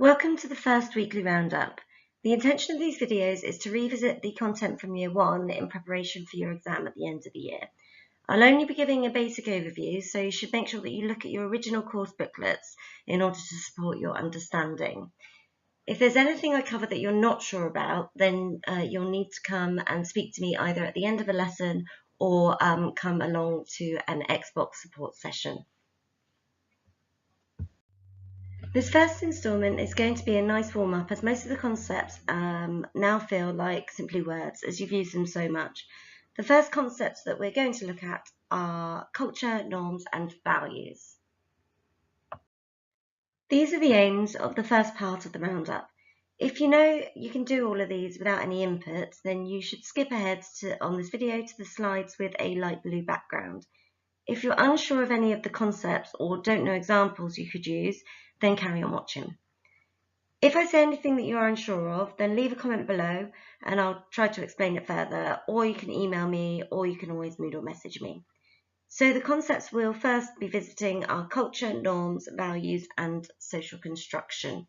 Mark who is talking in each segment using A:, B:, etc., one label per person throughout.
A: Welcome to the first weekly roundup. The intention of these videos is to revisit the content from Year 1 in preparation for your exam at the end of the year. I'll only be giving a basic overview, so you should make sure that you look at your original course booklets in order to support your understanding. If there's anything I cover that you're not sure about, then you'll need to come and speak to me either at the end of a lesson or come along to an Xbox support session. This first instalment is going to be a nice warm-up, as most of the concepts now feel like simply words, as you've used them so much. The first concepts that we're going to look at are culture, norms, and values. These are the aims of the first part of the roundup. If you know you can do all of these without any input, then you should skip ahead on this video to the slides with a light blue background. If you're unsure of any of the concepts or don't know examples you could use, then carry on watching. If I say anything that you're unsure of, then leave a comment below and I'll try to explain it further, or you can email me, or you can always Moodle message me. So the concepts we'll first be visiting are culture, norms, values, and social construction.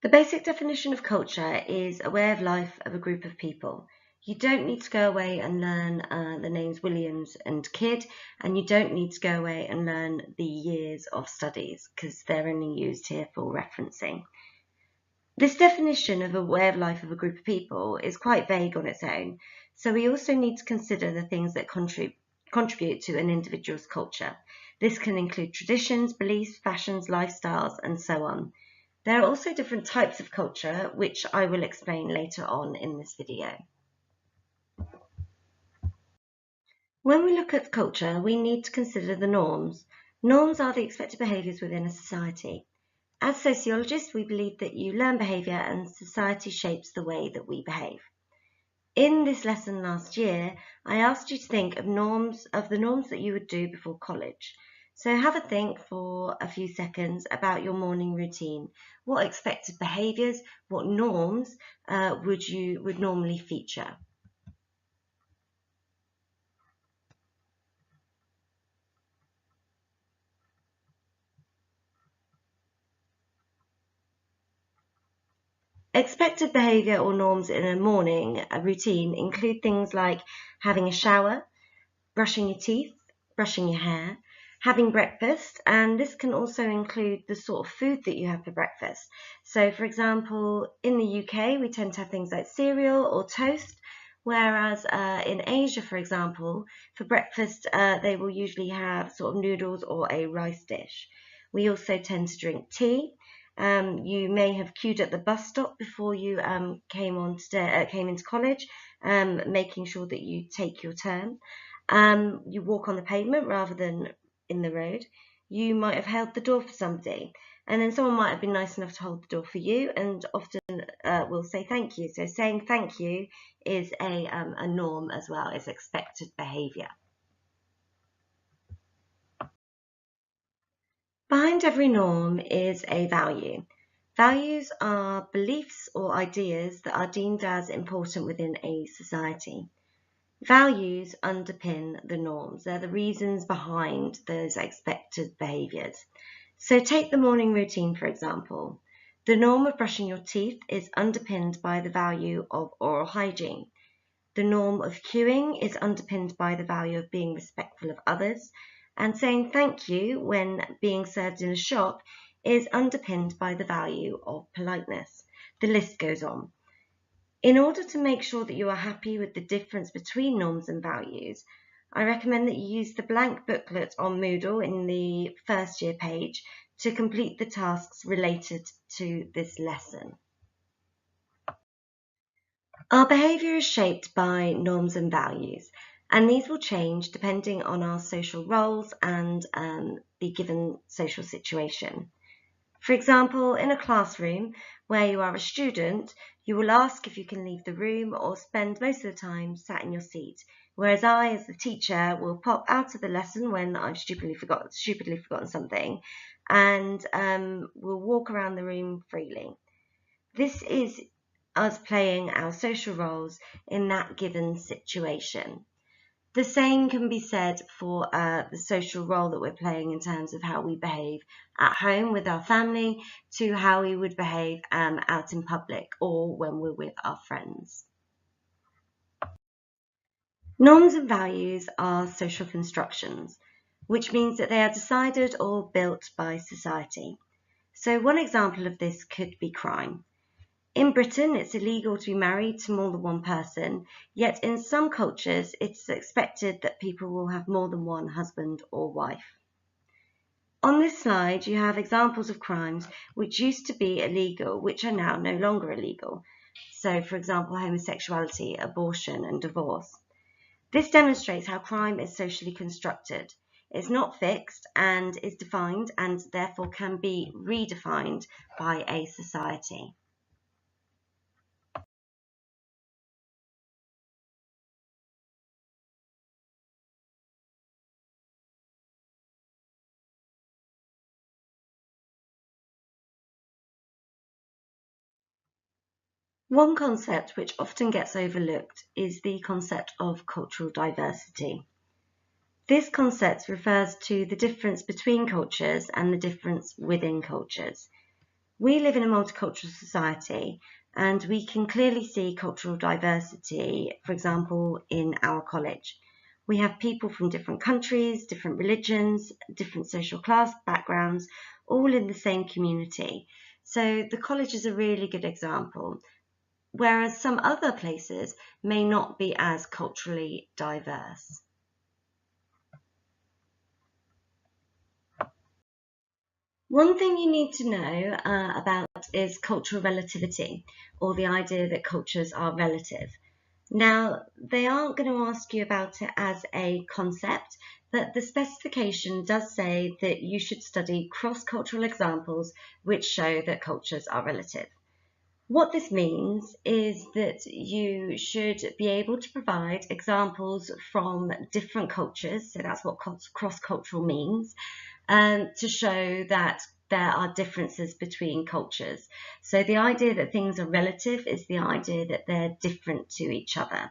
A: The basic definition of culture is a way of life of a group of people. You don't need to go away and learn the names Williams and Kidd, and you don't need to go away and learn the years of studies because they're only used here for referencing. This definition of a way of life of a group of people is quite vague on its own, so we also need to consider the things that contribute to an individual's culture. This can include traditions, beliefs, fashions, lifestyles, and so on. There are also different types of culture, which I will explain later on in this video. When we look at culture, we need to consider the norms. Norms are the expected behaviours within a society. As sociologists, we believe that you learn behaviour and society shapes the way that we behave. In this lesson last year, I asked you to think of the norms that you would do before college. So have a think for a few seconds about your morning routine. What expected behaviours, what norms would normally feature? Expected behaviour or norms in a morning routine include things like having a shower, brushing your teeth, brushing your hair, having breakfast, and this can also include the sort of food that you have for breakfast. So for example, in the UK, we tend to have things like cereal or toast, whereas in Asia, for example, for breakfast, they will usually have sort of noodles or a rice dish. We also tend to drink tea. You may have queued at the bus stop before you came into college, making sure that you take your turn. You walk on the pavement rather than in the road. You might have held the door for somebody, and then someone might have been nice enough to hold the door for you, and often will say thank you. So saying thank you is a norm as well, is expected behaviour. Behind every norm is a value. Values are beliefs or ideas that are deemed as important within a society. Values underpin the norms. They're the reasons behind those expected behaviours. So take the morning routine, for example. The norm of brushing your teeth is underpinned by the value of oral hygiene. The norm of queuing is underpinned by the value of being respectful of others. And saying thank you when being served in a shop is underpinned by the value of politeness. The list goes on. In order to make sure that you are happy with the difference between norms and values, I recommend that you use the blank booklet on Moodle in the first year page to complete the tasks related to this lesson. Our behaviour is shaped by norms and values, and these will change depending on our social roles and the given social situation. For example, in a classroom where you are a student, you will ask if you can leave the room or spend most of the time sat in your seat, whereas I, as the teacher, will pop out of the lesson when I've stupidly forgotten something, and will walk around the room freely. This is us playing our social roles in that given situation. The same can be said for the social role that we're playing in terms of how we behave at home with our family to how we would behave out in public or when we're with our friends. Norms and values are social constructions, which means that they are decided or built by society. So one example of this could be crime. In Britain, it's illegal to be married to more than one person, yet in some cultures, it's expected that people will have more than one husband or wife. On this slide, you have examples of crimes which used to be illegal, which are now no longer illegal. So, for example, homosexuality, abortion, and divorce. This demonstrates how crime is socially constructed. It's not fixed and is defined and therefore can be redefined by a society. One concept which often gets overlooked is the concept of cultural diversity. This concept refers to the difference between cultures and the difference within cultures. We live in a multicultural society and we can clearly see cultural diversity, for example, in our college. We have people from different countries, different religions, different social class backgrounds, all in the same community. So the college is a really good example, whereas some other places may not be as culturally diverse. One thing you need to know about is cultural relativity, or the idea that cultures are relative. Now, they aren't going to ask you about it as a concept, but the specification does say that you should study cross-cultural examples which show that cultures are relative. What this means is that you should be able to provide examples from different cultures, so that's what cross-cultural means, to show that there are differences between cultures. So the idea that things are relative is the idea that they're different to each other.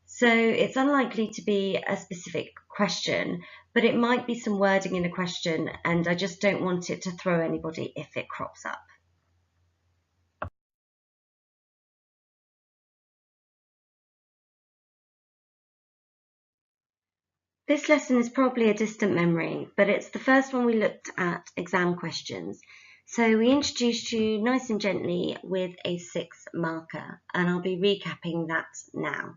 A: So it's unlikely to be a specific question, but it might be some wording in a question, and I just don't want it to throw anybody if it crops up. This lesson is probably a distant memory, but it's the first one we looked at exam questions. So we introduced you nice and gently with a 6 marker, and I'll be recapping that now.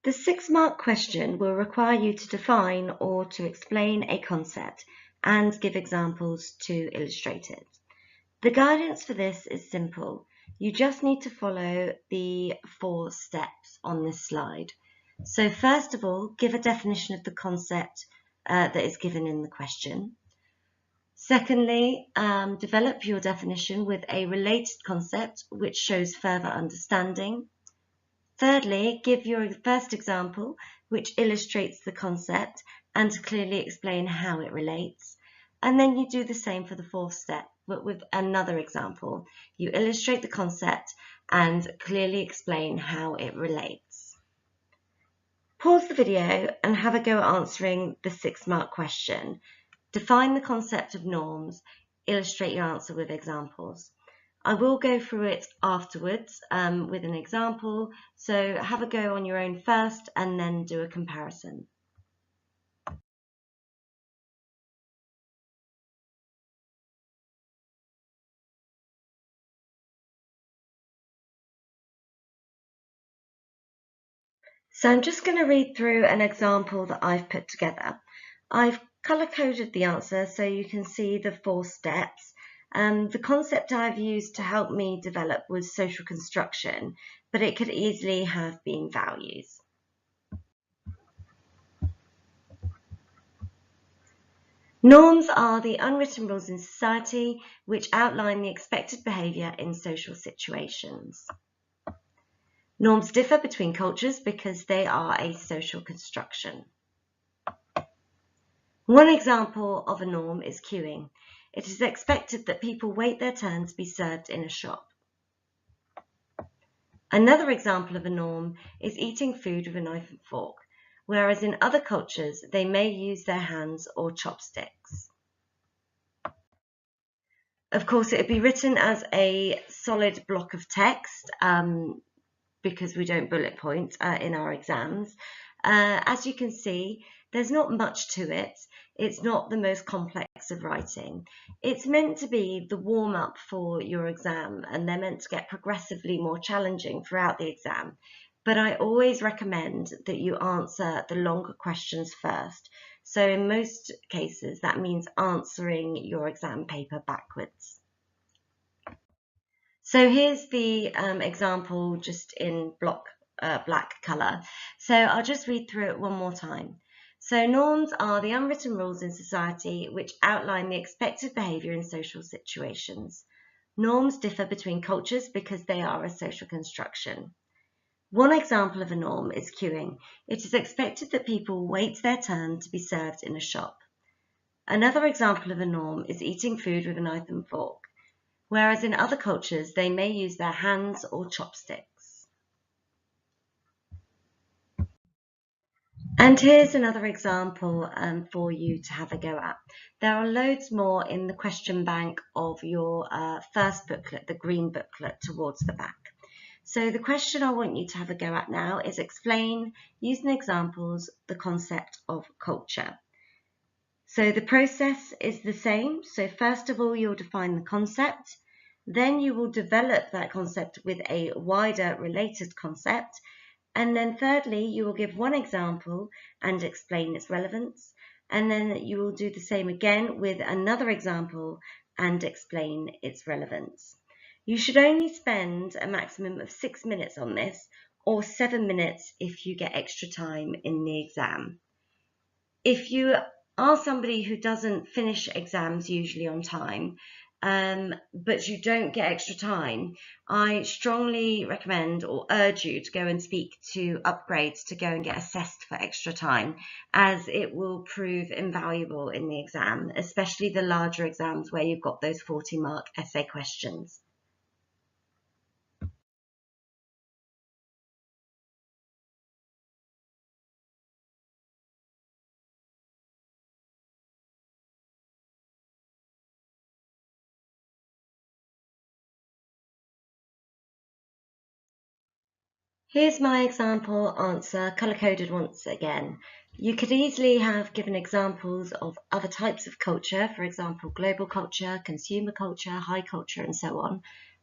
A: The 6-mark question will require you to define or to explain a concept and give examples to illustrate it. The guidance for this is simple. You just need to follow the 4 steps on this slide. So first of all, give a definition of the concept that is given in the question. Secondly, develop your definition with a related concept which shows further understanding. Thirdly, give your first example which illustrates the concept and clearly explain how it relates. And then you do the same for the 4th step, but with another example. You illustrate the concept and clearly explain how it relates. Pause the video and have a go at answering the 6-mark question. Define the concept of norms, illustrate your answer with examples. I will go through it afterwards with an example, so have a go on your own first and then do a comparison. So I'm just going to read through an example that I've put together. I've color-coded the answer so you can see the 4 steps. The concept I've used to help me develop was social construction, but it could easily have been values. Norms are the unwritten rules in society which outline the expected behaviour in social situations. Norms differ between cultures because they are a social construction. One example of a norm is queuing. It is expected that people wait their turn to be served in a shop. Another example of a norm is eating food with a knife and fork, whereas in other cultures they may use their hands or chopsticks. Of course, it would be written as a solid block of text because we don't bullet point in our exams. As you can see, there's not much to it. It's not the most complex of writing. It's meant to be the warm-up for your exam, and they're meant to get progressively more challenging throughout the exam. But I always recommend that you answer the longer questions first. So in most cases, that means answering your exam paper backwards. So here's the example just in black colour. So I'll just read through it one more time. So norms are the unwritten rules in society which outline the expected behaviour in social situations. Norms differ between cultures because they are a social construction. One example of a norm is queuing. It is expected that people wait their turn to be served in a shop. Another example of a norm is eating food with a knife and fork, whereas in other cultures they may use their hands or chopsticks. And here's another example for you to have a go at. There are loads more in the question bank of your first booklet, the green booklet towards the back. So the question I want you to have a go at now is explain, using examples, the concept of culture. So the process is the same. So first of all, you'll define the concept. Then you will develop that concept with a wider related concept. And then thirdly, you will give one example and explain its relevance. And then you will do the same again with another example and explain its relevance. You should only spend a maximum of 6 minutes on this, or 7 minutes if you get extra time in the exam. If you are somebody who doesn't finish exams usually on time, but you don't get extra time, I strongly recommend or urge you to go and speak to Upgrades to go and get assessed for extra time, as it will prove invaluable in the exam, especially the larger exams where you've got those 40-mark essay questions. Here's my example answer, colour-coded once again. You could easily have given examples of other types of culture, for example, global culture, consumer culture, high culture, and so on,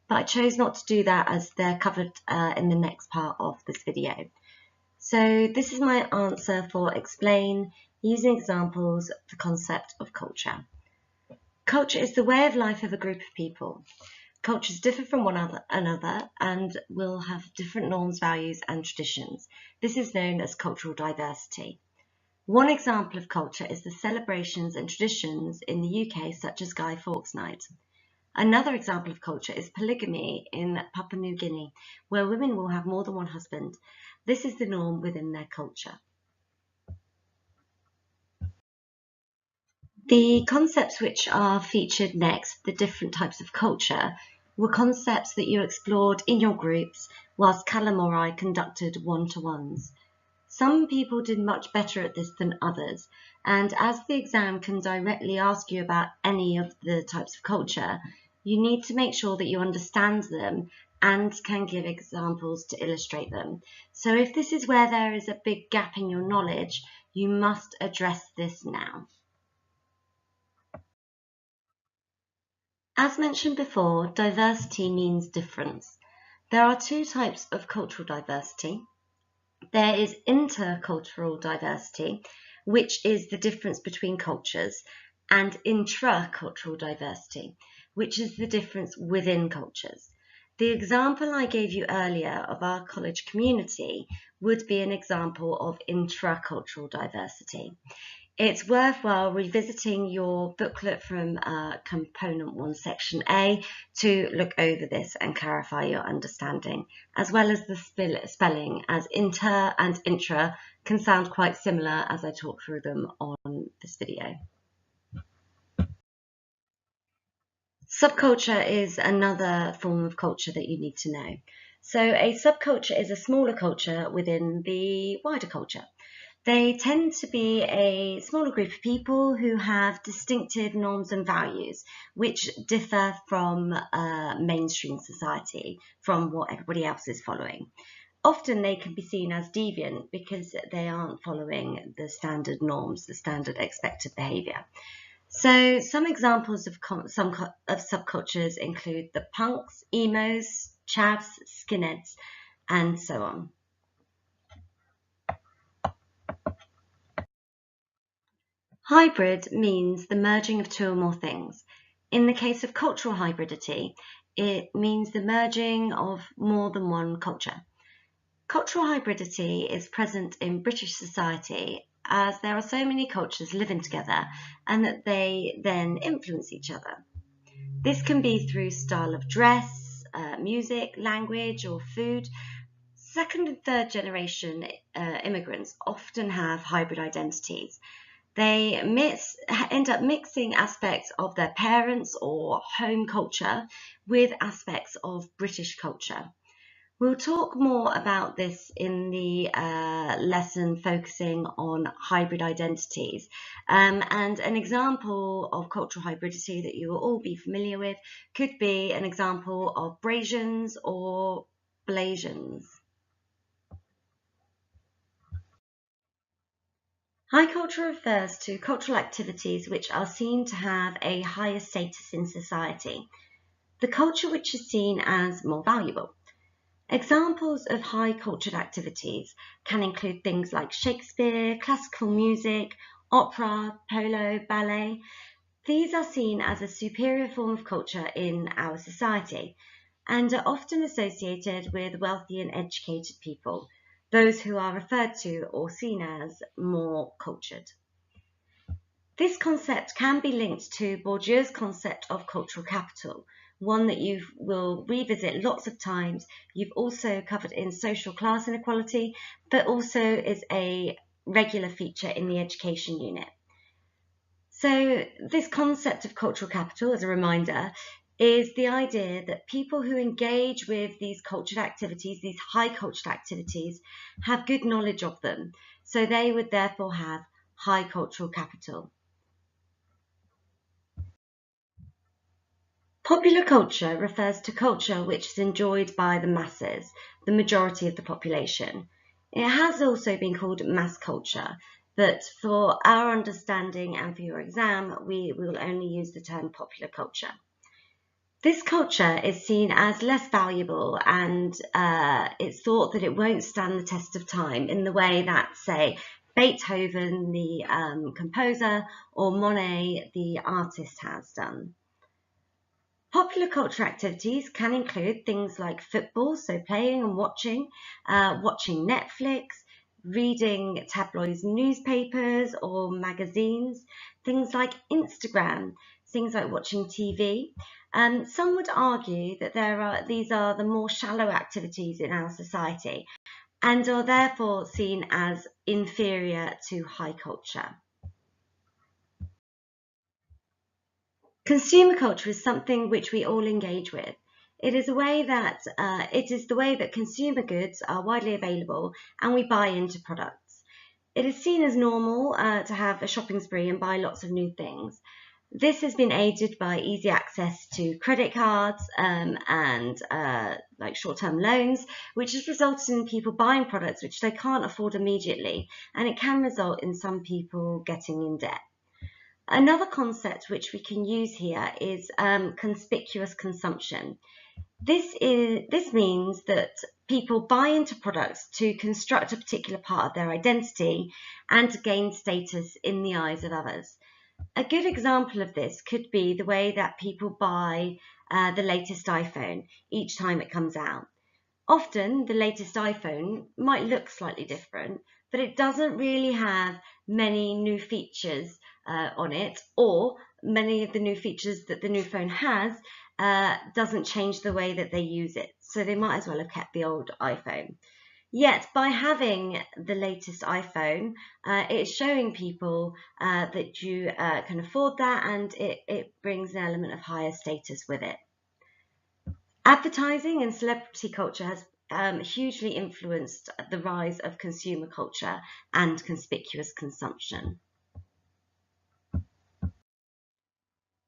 A: but I chose not to do that as they're covered in the next part of this video. So this is my answer for explain, using examples, the concept of culture. Culture is the way of life of a group of people. Cultures differ from one another and will have different norms, values, and traditions. This is known as cultural diversity. One example of culture is the celebrations and traditions in the UK, such as Guy Fawkes Night. Another example of culture is polygamy in Papua New Guinea, where women will have more than one husband. This is the norm within their culture. The concepts which are featured next, the different types of culture, were concepts that you explored in your groups whilst Callum or I conducted one-to-ones. Some people did much better at this than others, and as the exam can directly ask you about any of the types of culture, you need to make sure that you understand them and can give examples to illustrate them. So if this is where there is a big gap in your knowledge, you must address this now. As mentioned before, diversity means difference. There are two types of cultural diversity. There is intercultural diversity, which is the difference between cultures, and intracultural diversity, which is the difference within cultures. The example I gave you earlier of our college community would be an example of intracultural diversity. It's worthwhile revisiting your booklet from Component 1 Section A to look over this and clarify your understanding, as well as the spelling, as inter and intra can sound quite similar as I talk through them on this video. Subculture is another form of culture that you need to know. So a subculture is a smaller culture within the wider culture. They tend to be a smaller group of people who have distinctive norms and values, which differ from mainstream society, from what everybody else is following. Often they can be seen as deviant because they aren't following the standard norms, the standard expected behaviour. So some examples of subcultures include the punks, emos, chavs, skinheads, and so on. Hybrid means the merging of two or more things. In the case of cultural hybridity, it means the merging of more than one culture. Cultural hybridity is present in British society as there are so many cultures living together and that they then influence each other. This can be through style of dress, music, language, or food. Second and third generation immigrants often have hybrid identities. They end up mixing aspects of their parents' or home culture with aspects of British culture. We'll talk more about this in the lesson focusing on hybrid identities. And an example of cultural hybridity that you will all be familiar with could be an example of Brasians or Blasians. High culture refers to cultural activities which are seen to have a higher status in society, the culture which is seen as more valuable. Examples of high cultured activities can include things like Shakespeare, classical music, opera, polo, ballet. These are seen as a superior form of culture in our society and are often associated with wealthy and educated people, those who are referred to or seen as more cultured. This concept can be linked to Bourdieu's concept of cultural capital, one that you will revisit lots of times. You've also covered in social class inequality, but also is a regular feature in the education unit. So this concept of cultural capital, as a reminder, is the idea that people who engage with these cultured activities, these high cultured activities, have good knowledge of them. So they would therefore have high cultural capital. Popular culture refers to culture which is enjoyed by the masses, the majority of the population. It has also been called mass culture, but for our understanding and for your exam, we will only use the term popular culture. This culture is seen as less valuable and it's thought that it won't stand the test of time in the way that, say, Beethoven, the composer, or Monet, the artist, has done. Popular culture activities can include things like football, so playing and watching, watching Netflix, reading tabloid newspapers or magazines, things like Instagram, things like watching TV. Some would argue that these are the more shallow activities in our society and are therefore seen as inferior to high culture. Consumer culture is something which we all engage with. It is the way that consumer goods are widely available and we buy into products. It is seen as normal to have a shopping spree and buy lots of new things. This has been aided by easy access to credit cards and like short-term loans, which has resulted in people buying products which they can't afford immediately, and it can result in some people getting in debt. Another concept which we can use here is conspicuous consumption. This means that people buy into products to construct a particular part of their identity and to gain status in the eyes of others. A good example of this could be the way that people buy the latest iPhone each time it comes out. Often the latest iPhone might look slightly different, but it doesn't really have many new features on it, or many of the new features that the new phone has doesn't change the way that they use it. So they might as well have kept the old iPhone. Yet by having the latest iPhone, it's showing people that you can afford that, and it brings an element of higher status with it. Advertising and celebrity culture has hugely influenced the rise of consumer culture and conspicuous consumption.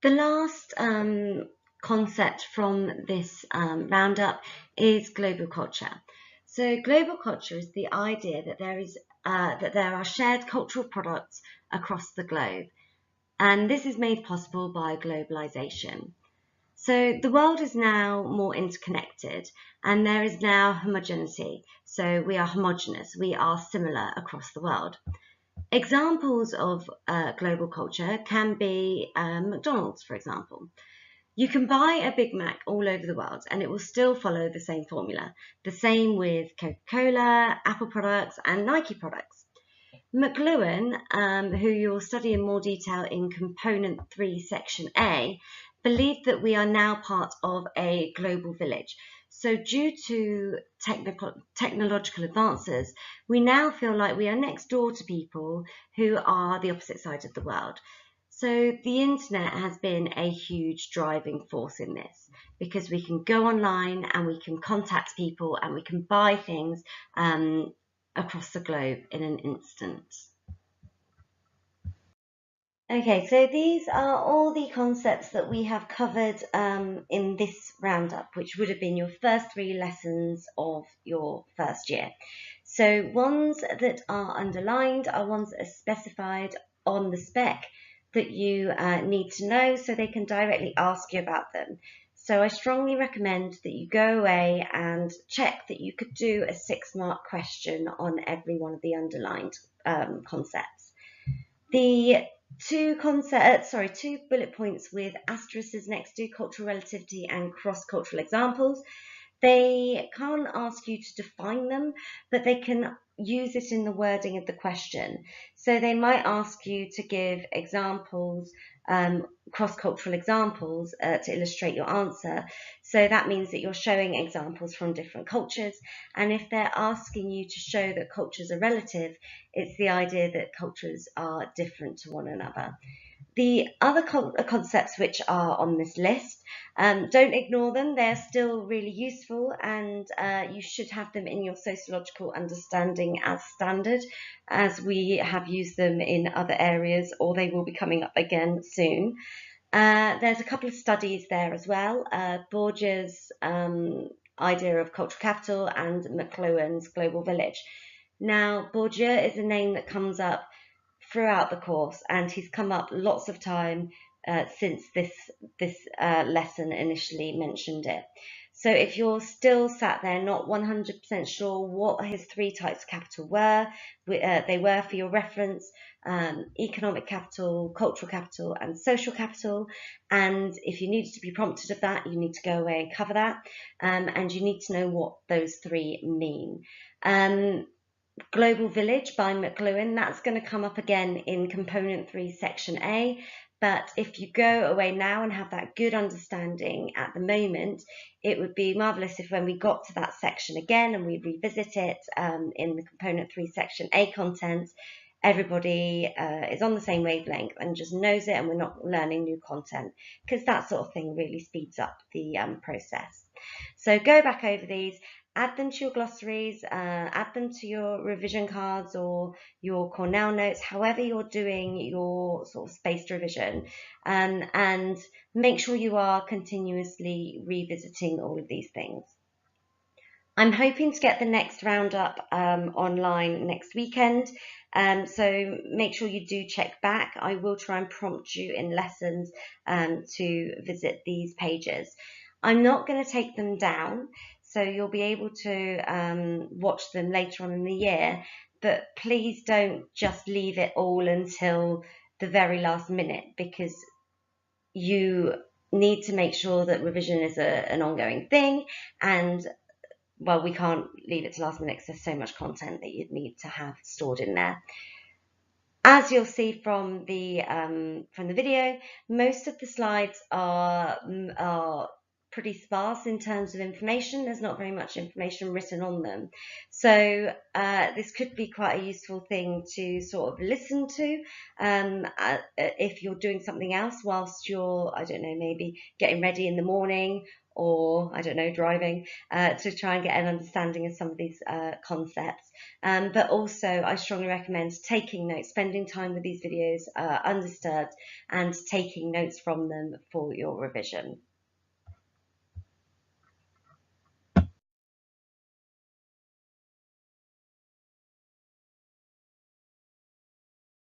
A: The last concept from this roundup is global culture. So global culture is the idea that there are shared cultural products across the globe, and this is made possible by globalization. So the world is now more interconnected, and there is now homogeneity. So we are homogeneous, we are similar across the world. Examples of global culture can be McDonald's, for example. You can buy a Big Mac all over the world and it will still follow the same formula. The same with Coca-Cola, Apple products, and Nike products. McLuhan, who you'll study in more detail in Component 3, Section A, believed that we are now part of a global village. So due to technological advances, we now feel like we are next door to people who are the opposite side of the world. So the internet has been a huge driving force in this, because we can go online and we can contact people and we can buy things across the globe in an instant. Okay, so these are all the concepts that we have covered in this roundup, which would have been your first 3 lessons of your first year. So ones that are underlined are ones that are specified on the spec that you need to know, so they can directly ask you about them. So I strongly recommend that you go away and check that you could do a 6-mark question on every one of the underlined concepts. The 2 bullet points with asterisks next to cultural relativity and cross-cultural examples. They can't ask you to define them, but they can use it in the wording of the question. So they might ask you to give examples, cross-cultural examples to illustrate your answer. So that means that you're showing examples from different cultures. And if they're asking you to show that cultures are relative, it's the idea that cultures are different to one another. The other concepts which are on this list, don't ignore them. They're still really useful, and you should have them in your sociological understanding as standard, as we have used them in other areas, or they will be coming up again soon. There's a couple of studies there as well. Bourdieu's idea of cultural capital and McLuhan's global village. Now, Bourdieu is a name that comes up throughout the course, and he's come up lots of time since this lesson initially mentioned it. So if you're still sat there not 100% sure what his 3 types of capital were, they were for your reference: economic capital, cultural capital, and social capital. And if you needed to be prompted of that, you need to go away and cover that, and you need to know what those 3 mean. Global Village by McLuhan, that's going to come up again in Component 3, Section A. But if you go away now and have that good understanding at the moment, it would be marvellous if when we got to that section again and we revisit it in the Component 3, Section A content, everybody is on the same wavelength and just knows it, and we're not learning new content, because that sort of thing really speeds up the process. So go back over these, add them to your glossaries, add them to your revision cards or your Cornell notes, however you're doing your sort of spaced revision, and make sure you are continuously revisiting all of these things. I'm hoping to get the next roundup online next weekend, so make sure you do check back. I will try and prompt you in lessons to visit these pages. I'm not going to take them down, so you'll be able to watch them later on in the year, but please don't just leave it all until the very last minute, because you need to make sure that revision is an ongoing thing, and well, we can't leave it to last minute because there's so much content that you'd need to have stored in there. As you'll see from the video, most of the slides are pretty sparse in terms of information. There's not very much information written on them. So this could be quite a useful thing to sort of listen to if you're doing something else whilst you're, I don't know, maybe getting ready in the morning, or I don't know, driving, to try and get an understanding of some of these concepts. But also I strongly recommend taking notes, spending time with these videos undisturbed, and taking notes from them for your revision.